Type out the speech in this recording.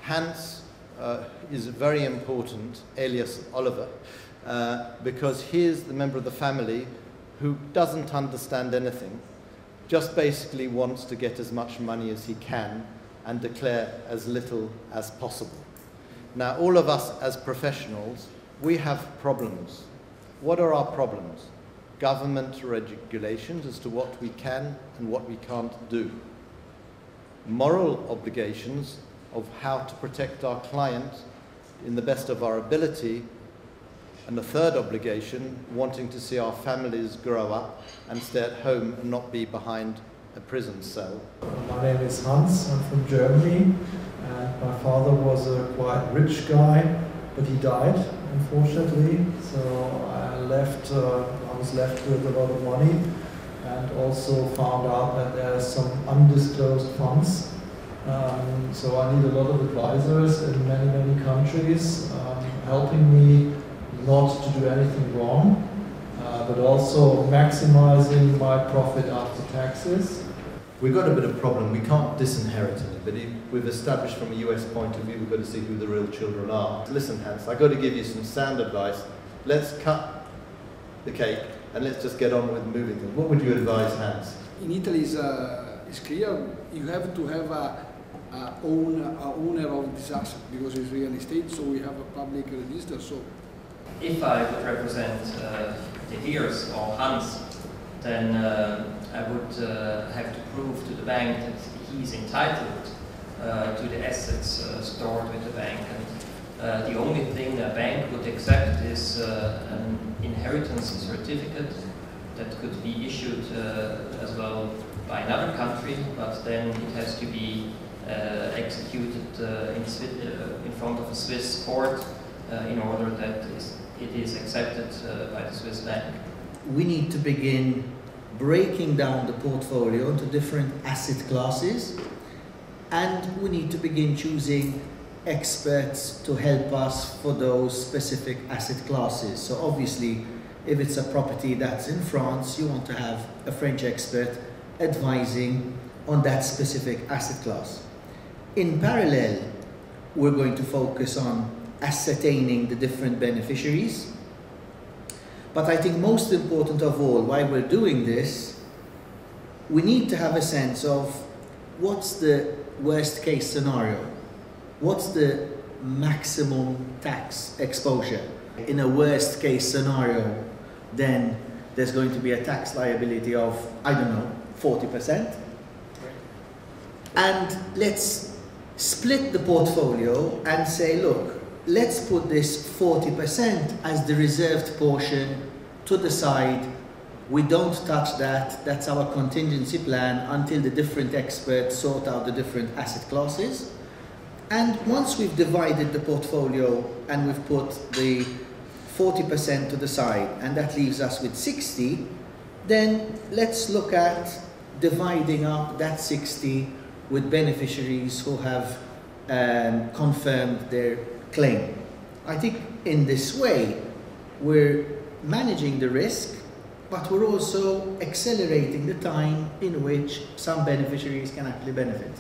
Hans is very important, alias Oliver, because he is the member of the family who doesn't understand anything, just basically wants to get as much money as he can and declare as little as possible. Now, all of us as professionals, we have problems. What are our problems? Government regulations as to what we can and what we can't do. Moral obligations of how to protect our client in the best of our ability. And the third obligation, wanting to see our families grow up and stay at home and not be behind a prison cell. My name is Hans, I'm from Germany, and my father was a quite rich guy, but he died, unfortunately, so I was left with a lot of money, and also found out that there are some undisclosed funds. So I need a lot of advisors in many countries, helping me not to do anything wrong, but also maximizing my profit after taxes. We've got a bit of a problem. We can't disinherit anybody. We've established from a US point of view, we've got to see who the real children are. Listen, Hans, I've got to give you some sound advice. Let's cut the cake and let's just get on with moving things. What would you advise, Hans? In Italy it's clear you have to have a owner of this asset because it's real estate, so we have a public register. So if I would represent the heirs or Hans, then I would have to prove to the bank that he's entitled to the assets stored with the bank. And the only thing a bank would accept is an inheritance certificate that could be issued as well by another country, but then it has to be executed in front of a Swiss court in order that it is accepted by the Swiss bank. We need to begin breaking down the portfolio into different asset classes, and we need to begin choosing experts to help us for those specific asset classes. So obviously, if it's a property that's in France, you want to have a French expert advising on that specific asset class. In parallel, we're going to focus on ascertaining the different beneficiaries. But I think most important of all, while we're doing this, we need to have a sense of what's the worst case scenario? What's the maximum tax exposure? In a worst case scenario, then there's going to be a tax liability of, I don't know, 40%. And let's split the portfolio and say, look, let's put this 40% as the reserved portion to the side. We don't touch that. That's our contingency plan until the different experts sort out the different asset classes. And once we've divided the portfolio and we've put the 40% to the side, and that leaves us with 60, then let's look at dividing up that 60 with beneficiaries who have confirmed their claim. I think in this way we're managing the risk, but we're also accelerating the time in which some beneficiaries can actually benefit.